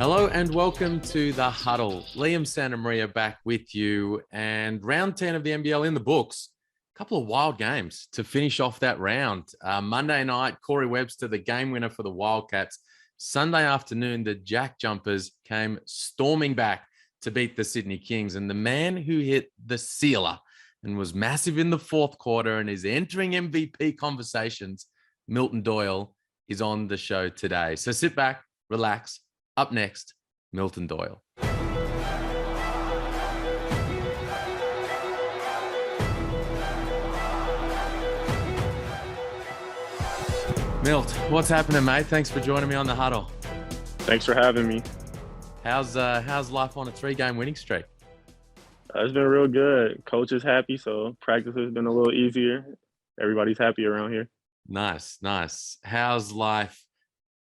Hello and welcome to the Huddle. Liam Santamaria back with you, and round 10 of the NBL in the books. A couple of wild games to finish off that round. Monday night, Corey Webster, the game winner for the Wildcats. Sunday afternoon, the Jack Jumpers came storming back to beat the Sydney Kings. And the man who hit the sealer and was massive in the fourth quarter and is entering MVP conversations, Milton Doyle, is on the show today. So sit back, relax. Up next, Milton Doyle. Milt, what's happening, mate? Thanks for joining me on the Huddle. Thanks for having me. How's life on a 3-game winning streak? It's been real good. Coach is happy, so practice has been a little easier. Everybody's happy around here. Nice. How's life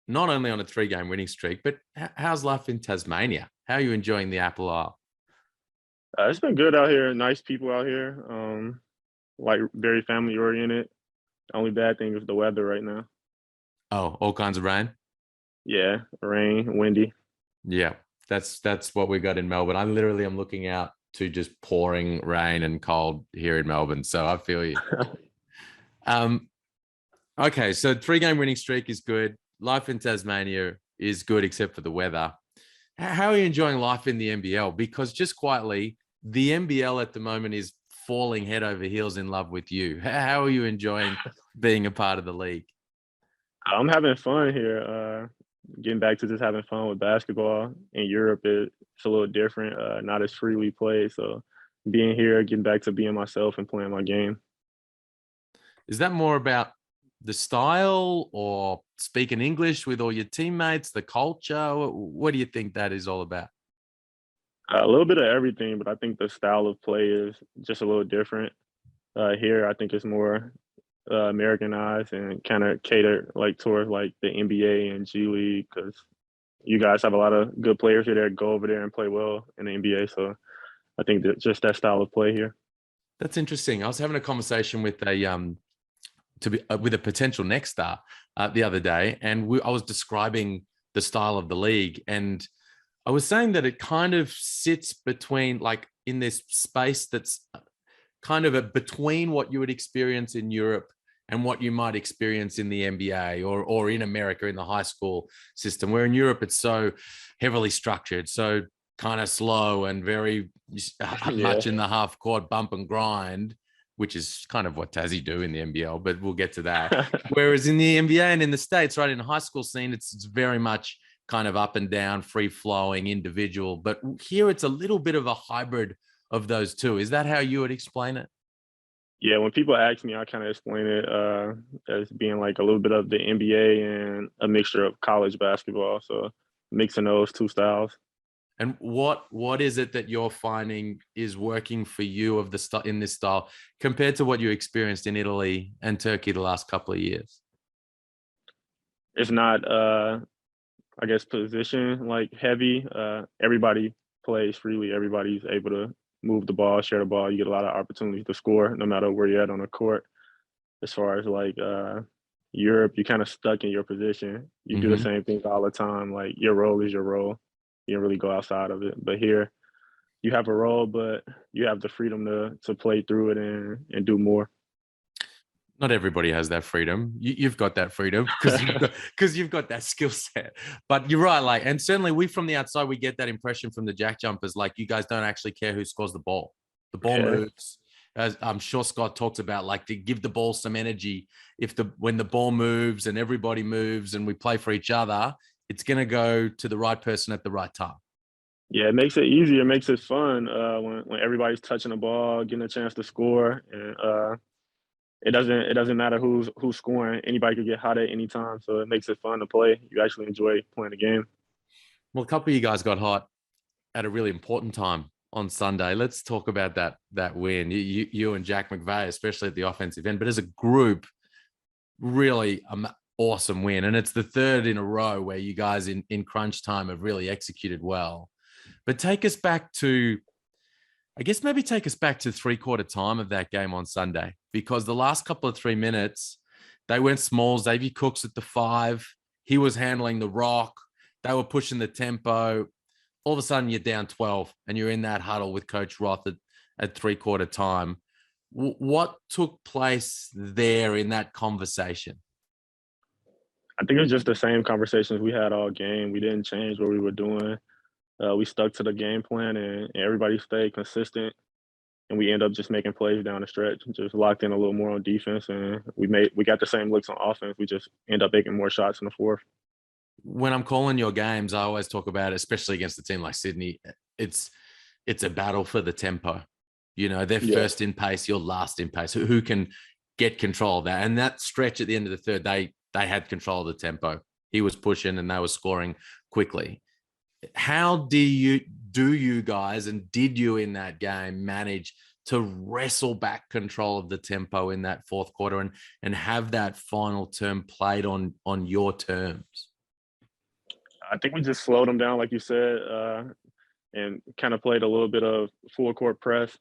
not only on a 3-game winning streak, but how's life in Tasmania? How are you enjoying the Apple Isle? It's been good out here. Nice people out here. Very family oriented. The only bad thing is the weather right now. Oh, all kinds of rain? Yeah, rain, windy. Yeah, that's what we got in Melbourne. I literally am looking out to just pouring rain and cold here in Melbourne. So I feel you. Okay, so 3-game winning streak is good. Life in Tasmania is good, except for the weather. How are you enjoying life in the NBL? Because just quietly, the NBL at the moment is falling head over heels in love with you. How are you enjoying being a part of the league? I'm having fun here. Getting back to just having fun with basketball. In Europe, it's a little different, not as freely played. So being here, getting back to being myself and playing my game. Is that more about the style or speaking English with all your teammates, the culture? What do you think that is all about? A little bit of everything, but I think the style of play is just a little different. Here, I think it's more Americanized and kind of catered towards the NBA and G League, because you guys have a lot of good players here that go over there and play well in the NBA. So I think that just that style of play here. That's interesting. I was having a conversation with with a potential next star the other day, and I was describing the style of the league, and I was saying that it kind of sits between, in this space that's kind of between what you would experience in Europe and what you might experience in the NBA or in America in the high school system, where in Europe it's so heavily structured, so kind of slow and very much in the half court bump and grind, which is kind of what Tassie do in the NBL, but we'll get to that. Whereas in the NBA and in the States, right, in the high school scene, it's very much kind of up and down, free-flowing, individual. But here it's a little bit of a hybrid of those two. Is that how you would explain it? Yeah, when people ask me, I kind of explain it as being a little bit of the NBA and a mixture of college basketball. So mixing those two styles. And what is it that you're finding is working for you in this style compared to what you experienced in Italy and Turkey the last couple of years? It's not, I guess, position heavy. Everybody plays freely. Everybody's able to move the ball, share the ball. You get a lot of opportunities to score no matter where you're at on the court. As far as Europe, you're kind of stuck in your position. You do the same things all the time. Your role is your role. You don't really go outside of it. But here, you have a role, but you have the freedom to play through it and do more. Not everybody has that freedom. You've got that freedom because you've got that skill set. But you're right. And certainly we from the outside, we get that impression from the Jack Jumpers. You guys don't actually care who scores the ball. The ball moves. As I'm sure Scott talks about, to give the ball some energy. When the ball moves and everybody moves and we play for each other, it's going to go to the right person at the right time. Yeah, it makes it easier. It makes it fun when everybody's touching the ball, getting a chance to score, and it doesn't matter who's scoring. Anybody could get hot at any time, so it makes it fun to play. You actually enjoy playing the game. Well, a couple of you guys got hot at a really important time on Sunday. Let's talk about that win. You and Jack McVeigh, especially at the offensive end, but as a group, really awesome win. And it's the third in a row where you guys in crunch time have really executed well. But take us back to three-quarter time of that game on Sunday, because the last couple of 3 minutes, they went small. Xavier Cooks at the 5. He was handling the rock. They were pushing the tempo. All of a sudden, you're down 12 and you're in that huddle with Coach Roth at 3/4 time. What took place there in that conversation? I think it was just the same conversations we had all game. We didn't change what we were doing. We stuck to the game plan, and everybody stayed consistent. And we end up just making plays down the stretch, just locked in a little more on defense, and we got the same looks on offense. We just end up making more shots in the fourth. When I'm calling your games, I always talk about it, especially against a team like Sydney. It's a battle for the tempo. You know, they're Yeah. first in pace, you're last in pace. Who can get control of that? And that stretch at the end of the third, they had control of the tempo. He was pushing and they were scoring quickly. How do you guys, and did you in that game manage to wrestle back control of the tempo in that fourth quarter and have that final term played on your terms? I think we just slowed them down, like you said, and kind of played a little bit of full court press,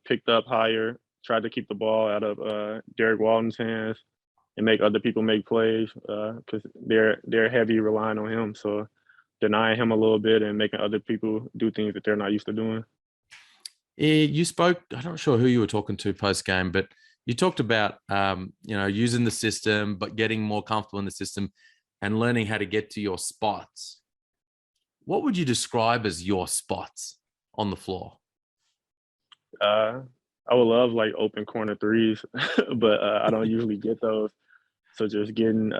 picked up higher, tried to keep the ball out of Derek Walton's hands and make other people make plays because they're heavy relying on him. So denying him a little bit and making other people do things that they're not used to doing. You spoke, I'm not sure who you were talking to post game, but you talked about using the system, but getting more comfortable in the system and learning how to get to your spots. What would you describe as your spots on the floor? I would love like open corner threes, but I don't usually get those. So just getting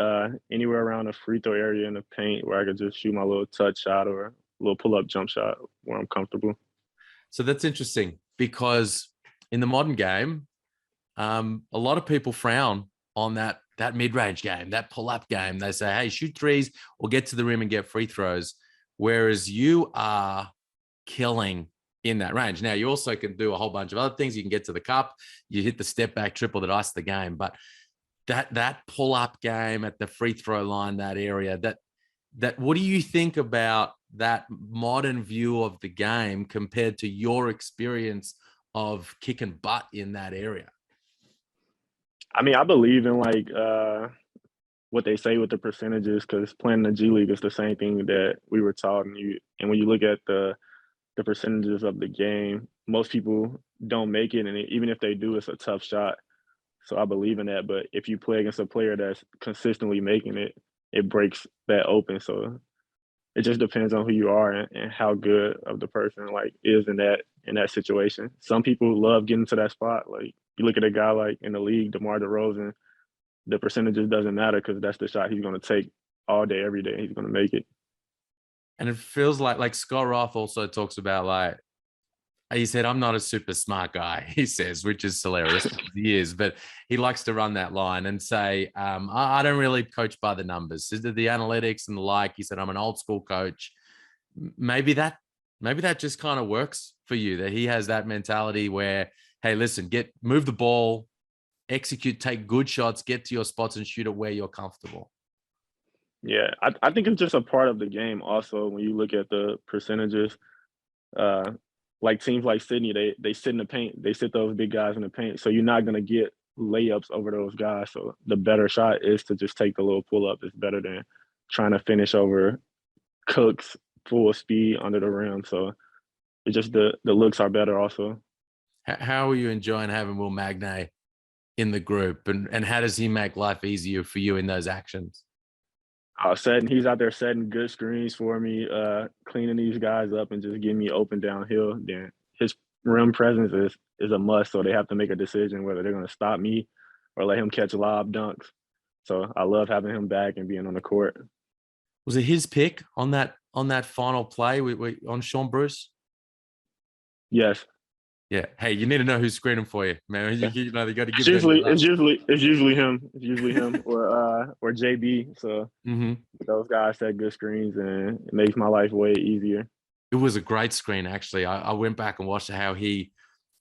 anywhere around the free throw area in the paint where I could just shoot my little touch shot or a little pull up jump shot where I'm comfortable. So that's interesting because in the modern game, a lot of people frown on that mid-range game, that pull-up game. They say, hey, shoot threes or get to the rim and get free throws, whereas you are killing in that range. Now, you also can do a whole bunch of other things. You can get to the cup, you hit the step-back triple that iced the game, but that pull-up game at the free throw line, that area, that what do you think about that modern view of the game compared to your experience of kicking butt in that area? I mean, I believe in like what they say with the percentages because playing in the G League is the same thing that we were taught. And when you look at the percentages of the game, most people don't make it, and even if they do, it's a tough shot. So I believe in that. But if you play against a player that's consistently making it, it breaks that open. So it just depends on who you are and how good of the person like is in that situation. Some people love getting to that spot. Like you look at a guy like in the league, DeMar DeRozan, the percentages doesn't matter because that's the shot he's going to take all day, every day. He's going to make it. And it feels like Scott Roth also talks about like, he said, I'm not a super smart guy, he says, which is hilarious. He is, but he likes to run that line and say, I don't really coach by the numbers. The analytics and the like. He said, I'm an old school coach. Maybe that just kind of works for you, that he has that mentality where, hey, listen, move the ball, execute, take good shots, get to your spots and shoot it where you're comfortable. Yeah, I think it's just a part of the game also when you look at the percentages. Like teams like Sydney, they sit in the paint. They sit those big guys in the paint. So you're not going to get layups over those guys. So the better shot is to just take the little pull-up. It's better than trying to finish over Cooks full speed under the rim. So it's just the looks are better also. How are you enjoying having Will Magnay in the group? And how does he make life easier for you in those actions? He's out there setting good screens for me, cleaning these guys up and just getting me open downhill. Then his rim presence is a must, so they have to make a decision whether they're going to stop me or let him catch lob dunks. So I love having him back and being on the court. Was it his pick on that final play on Sean Bruce? Yes. Yeah. Hey, you need to know who's screening for you, man. You got to give it's usually him. It's usually him or JB. So those guys set good screens and it makes my life way easier. It was a great screen, actually. I went back and watched how you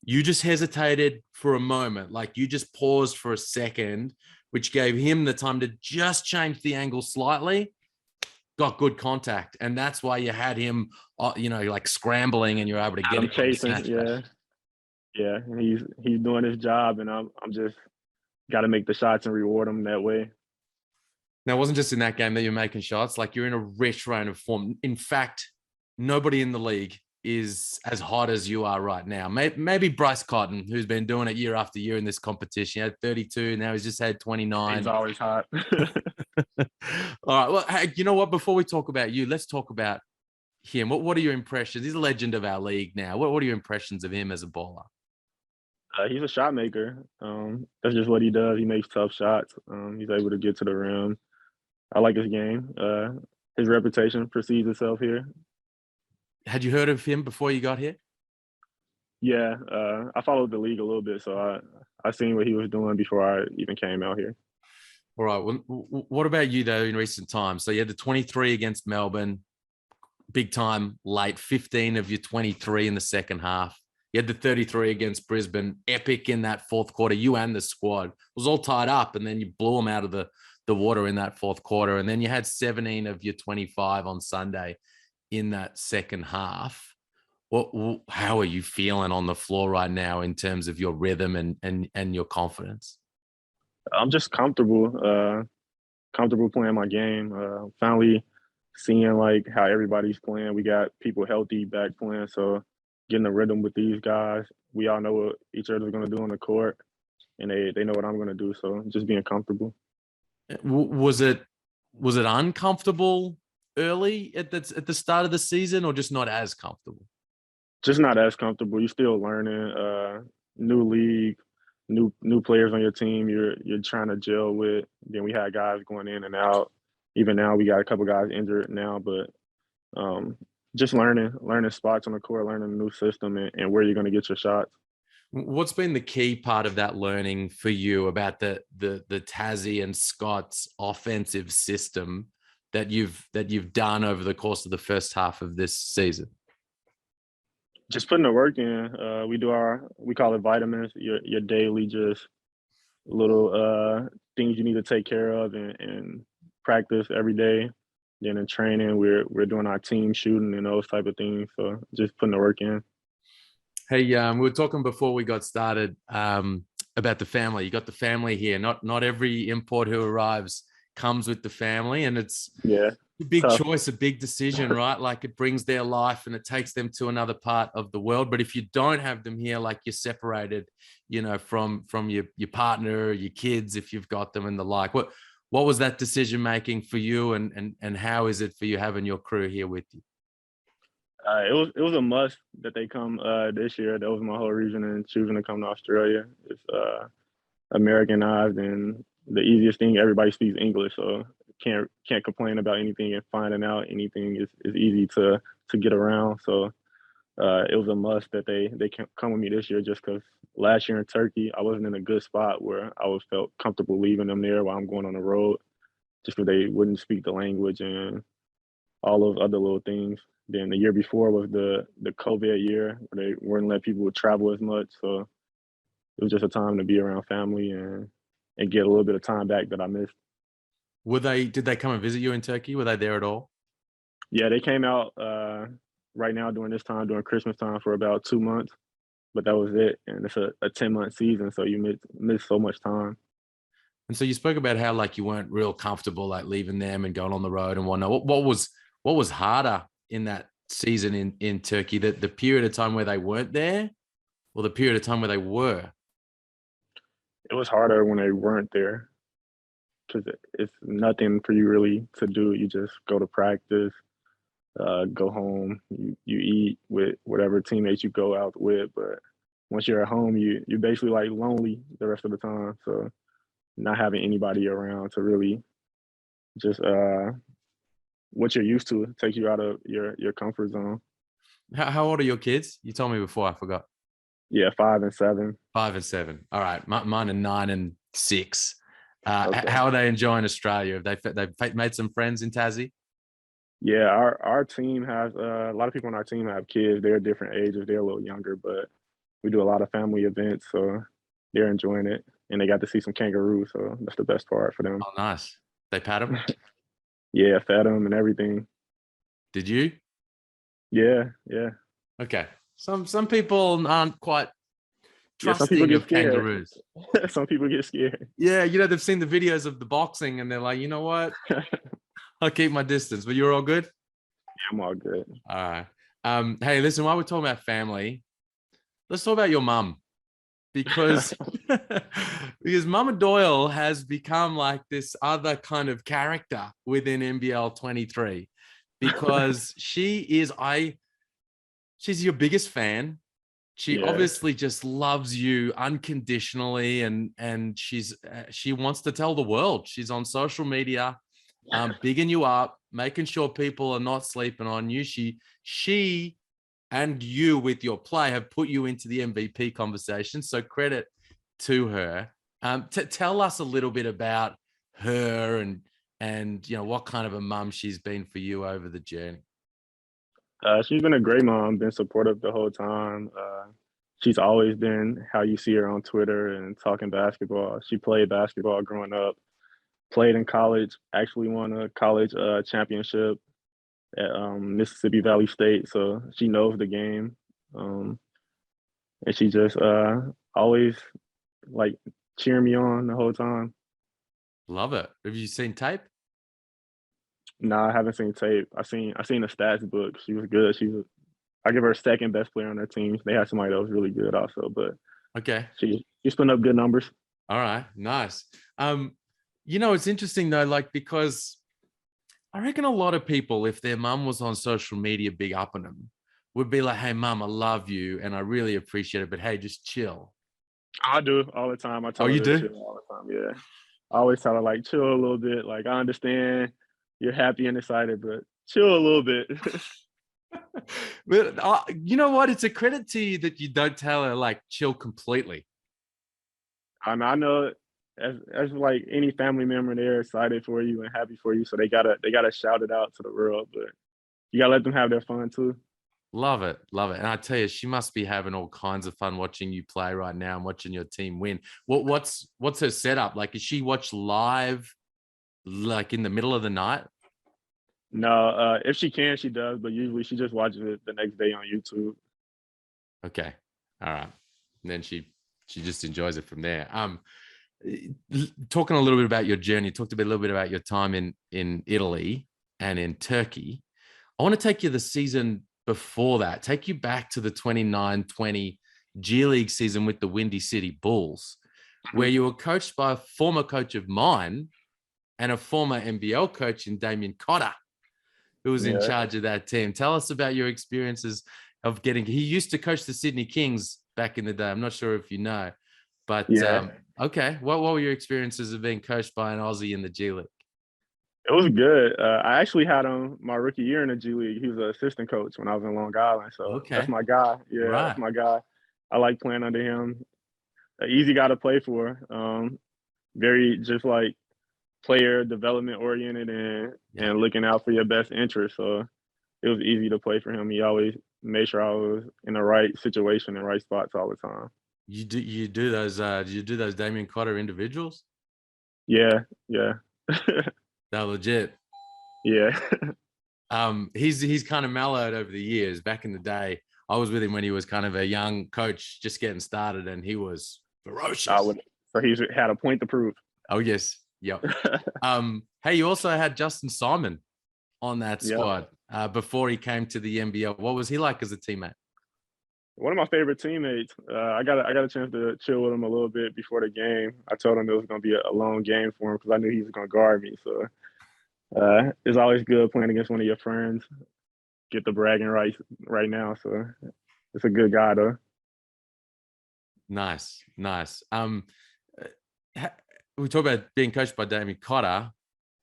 just hesitated for a moment, like you just paused for a second, which gave him the time to just change the angle slightly. Got good contact, and that's why you had him, like scrambling, and you're able to get him chasing. Yeah, he's doing his job, and I'm just got to make the shots and reward him that way. Now, it wasn't just in that game that you're making shots. Like, you're in a rich reign of form. In fact, nobody in the league is as hot as you are right now. Maybe Bryce Cotton, who's been doing it year after year in this competition. He had 32. Now he's just had 29. He's always hot. All right. Well, hey, you know what? Before we talk about you, let's talk about him. What are your impressions? He's a legend of our league now. What are your impressions of him as a bowler? He's a shot maker. That's just what he does. He makes tough shots. He's able to get to the rim. I like his game. His reputation precedes itself here. Had you heard of him before you got here? Yeah, I followed the league a little bit, so I seen what he was doing before I even came out here. All right. Well, what about you, though, in recent times? So you had the 23 against Melbourne, big time late, 15 of your 23 in the second half. You had the 33 against Brisbane, epic in that fourth quarter. You and the squad. It was all tied up, and then you blew them out of the water in that fourth quarter. And then you had 17 of your 25 on Sunday in that second half. How are you feeling on the floor right now in terms of your rhythm and your confidence? I'm just comfortable playing my game. Finally seeing like how everybody's playing. We got people healthy back playing, so getting a rhythm with these guys. We all know what each other's going to do on the court, and they know what I'm going to do. So just being comfortable. Was it uncomfortable early at the start of the season, or just not as comfortable? Just not as comfortable. You're still learning. New league, new players on your team. You're trying to gel with. Then we had guys going in and out. Even now, we got a couple guys injured now, but just learning spots on the court, learning a new system, and where you're going to get your shots. What's been the key part of that learning for you about the Tassie and Scott's offensive system that you've done over the course of the first half of this season? Just putting the work in. We call it vitamins. Your daily just little things you need to take care of and practice every day. Then in training, we're doing our team shooting and those type of things. So just putting the work in. Hey, we were talking before we got started about the family. You got the family here. Not every import who arrives comes with the family, and it's a big tough choice, a big decision, right? Like, it brings their life and it takes them to another part of the world. But if you don't have them here, like, you're separated, from your partner, your kids, if you've got them, and the like. What was that decision making for you, and how is it for you having your crew here with you? It was a must that they come this year. That was my whole reason in choosing to come to Australia. It's Americanized, and the easiest thing, everybody speaks English, so can't complain about anything, and finding out anything is easy to get around. So it was a must that they can come with me this year, just because last year in Turkey I wasn't in a good spot where I felt comfortable leaving them there while I'm going on the road, just because they wouldn't speak the language and all those other little things. Then the year before was the COVID year where they wouldn't let people travel as much. So it was just a time to be around family and get a little bit of time back that I missed. Did they come and visit you in Turkey? Were they there at all? Yeah, they came out right now during Christmas time for about 2 months, but that was it. And it's a 10-month season, so you miss so much time. And so you spoke about how, like, you weren't real comfortable, like, leaving them and going on the road and whatnot. What was harder in that season in Turkey? The period of time where they weren't there, or the period of time where they were? It was harder when they weren't there, because it's nothing for you really to do. You just go to practice, go home, you eat with whatever teammates you go out with. But once you're at home, you're basically like lonely the rest of the time. So not having anybody around to really just what you're used to take you out of your comfort zone. How old are your kids? You told me before, I forgot. Yeah, 5 and 7. 5 and 7. All right, mine are 9 and 6. Okay. How are they enjoying Australia? Have they've made some friends in Tassie? Yeah, our team has a lot of people on our team have kids. They're different ages. They're a little younger, but we do a lot of family events, so they're enjoying it. And they got to see some kangaroos, so that's the best part for them. Oh, nice. They pat them? Yeah, fed them and everything. Did you? Yeah. Okay. Some people aren't quite Yeah, some people trusting get of scared. kangaroos. Some people get scared. Yeah, they've seen the videos of the boxing and they're like, you know what? Yeah, I'll keep my distance. But you're all good? I'm all good. All right. Hey, listen, while we're talking about family, let's talk about your mum because because Mama Doyle has become like this other kind of character within NBL 23 because she's your biggest fan. She Yeah. obviously just loves you unconditionally and she wants to tell the world. She's on social media, bigging you up, making sure people are not sleeping on you. She and you with your play have put you into the MVP conversation. So credit to her. Tell us a little bit about her and what kind of a mum she's been for you over the journey. She's been a great mom, been supportive the whole time. She's always been how you see her on Twitter and talking basketball. She played basketball growing up, played in college, actually won a college championship at Mississippi Valley State. So she knows the game. And she just always like cheering me on the whole time. Love it. Have you seen tape? No, I haven't seen tape. I seen the stats book. She was good. I give her second best player on their team. They had somebody that was really good also, but Okay. she's putting up good numbers. All right. Nice. It's interesting though, like, because I reckon a lot of people, if their mum was on social media big up on them, would be like, hey, mum, I love you and I really appreciate it, but hey, just chill. I do all the time. I Oh, tell you her to do? chill all the time. Yeah. I always tell her like chill a little bit. Like I understand you're happy and excited, but chill a little bit. But you know what? It's a credit to you that you don't tell her like chill completely. I know as like any family member, they're excited for you and happy for you. So they gotta shout it out to the world. But you gotta let them have their fun too. Love it. Love it. And I tell you, she must be having all kinds of fun watching you play right now and watching your team win. What's her setup? Like, is she watch live like in the middle of the night? No, if she can, she does, but usually she just watches it the next day on YouTube. Okay. All right. And then she just enjoys it from there. Talking a little bit about your journey, talked a little bit about your time in Italy and in Turkey. I want to take you the season before that, take you back to the 29-20 G League season with the Windy City Bulls, where you were coached by a former coach of mine and a former NBL coach in Damien Cotter, who was in Yeah. charge of that team. Tell us about your experiences of he used to coach the Sydney Kings back in the day. I'm not sure if you know, but Yeah. okay. What were your experiences of being coached by an Aussie in the G League? It was good. I actually had him my rookie year in the G League. He was an assistant coach when I was in Long Island. So that's Okay. my guy. Yeah, that's Right. my guy. I like playing under him. An easy guy to play for. Very just like player development oriented and Yeah. looking out for your best interest. So it was easy to play for him. He always made sure I was in the right situation and right spots all the time. You do those did you do those Damien Cotter individuals? Yeah, yeah. They're legit. Yeah. He's kind of mellowed over the years. Back in the day, I was with him when he was kind of a young coach just getting started, and he was ferocious. So he's had a point to prove. Oh yes, yep. Hey, you also had Justin Simon on that Yeah. squad before he came to the NBL. What was he like as a teammate? One of my favorite teammates. I got a chance to chill with him a little bit before the game. I told him it was going to be a long game for him because I knew he was going to guard me. So it's always good playing against one of your friends. Get the bragging rights right now. So it's a good guy though. Nice. We talk about being coached by Damien Cotter.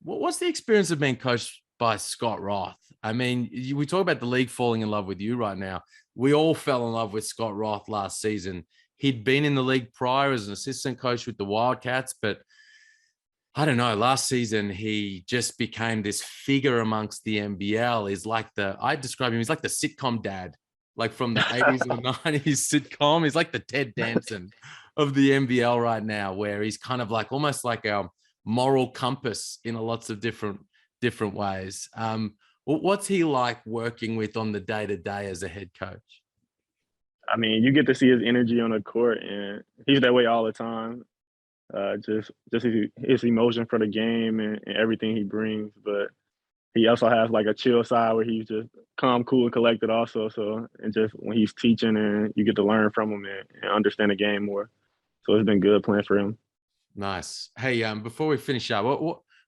What's the experience of being coached by Scott Roth? I mean, we talk about the league falling in love with you right now. We all fell in love with Scott Roth last season. He'd been in the league prior as an assistant coach with the Wildcats, but I don't know, last season he just became this figure amongst the NBL. I describe him, he's like the sitcom dad, like from the 80s or 90s sitcom. He's like the Ted Danson of the NBL right now, where he's kind of like almost like our moral compass in lots of different ways. What's he like working with on the day-to-day as a head coach? I mean, you get to see his energy on the court, and he's that way all the time. Just his emotion for the game and everything he brings. But he also has like a chill side where he's just calm, cool, and collected also. So and just when he's teaching and you get to learn from him and understand the game more. So it's been good playing for him. Nice. Hey, before we finish up,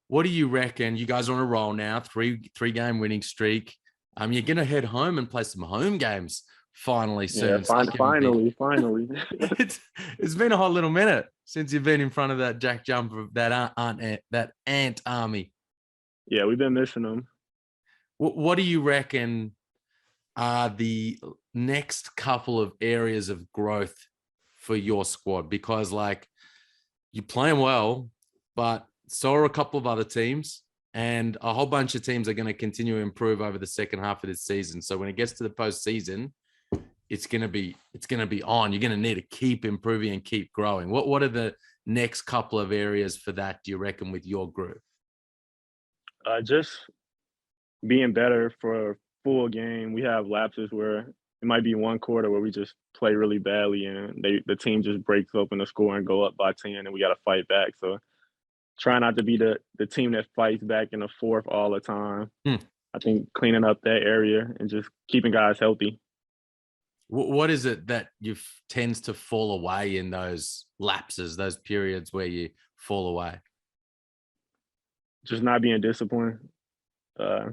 what do you reckon? You guys are on a roll now, three game winning streak. You're gonna head home and play some home games finally Yeah, soon. So that can be. finally. It's been a hot little minute since you've been in front of that Jack Jumper, that ant army. Yeah, we've been missing him. What do you reckon are the next couple of areas of growth for your squad? Because like you're playing well, but so are a couple of other teams, and a whole bunch of teams are going to continue to improve over the second half of this season. So when it gets to the postseason, it's going to be on. You're going to need to keep improving and keep growing. What are the next couple of areas for that, do you reckon, with your group? Just being better for a full game. We have lapses where it might be one quarter where we just play really badly and the team just breaks open the score and go up by 10 and we got to fight back. So try not to be the team that fights back in the fourth all the time. I think cleaning up that area and just keeping guys healthy. What is it that you tends to fall away in those lapses, those periods where you fall away? Just not being disciplined. Uh,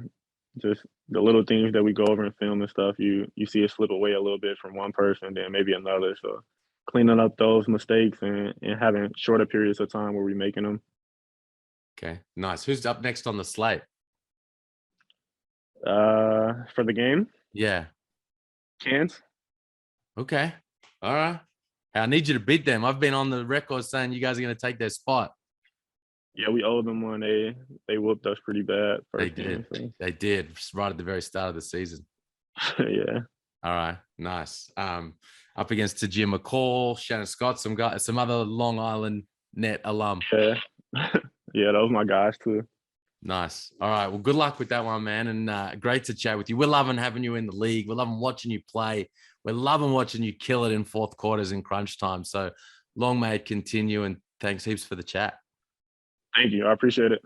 just the little things that we go over in film and stuff, you see it slip away a little bit from one person, then maybe another. So cleaning up those mistakes and having shorter periods of time where we're making them. Okay, nice. Who's up next on the slate? For the game, Yeah. Cans. Okay. All right. I need you to beat them. I've been on the record saying you guys are going to take their spot. Yeah, we owe them one. They whooped us pretty bad first game. So. They did right at the very start of the season. Yeah. All right. Nice. Up against Tajir McCall, Shannon Scott, some other Long Island net alum. Yeah. Yeah, those my guys too. Nice. All right. Well, good luck with that one, man. And great to chat with you. We're loving having you in the league. We're loving watching you play. We're loving watching you kill it in fourth quarters in crunch time. So long may it continue. And thanks heaps for the chat. Thank you. I appreciate it.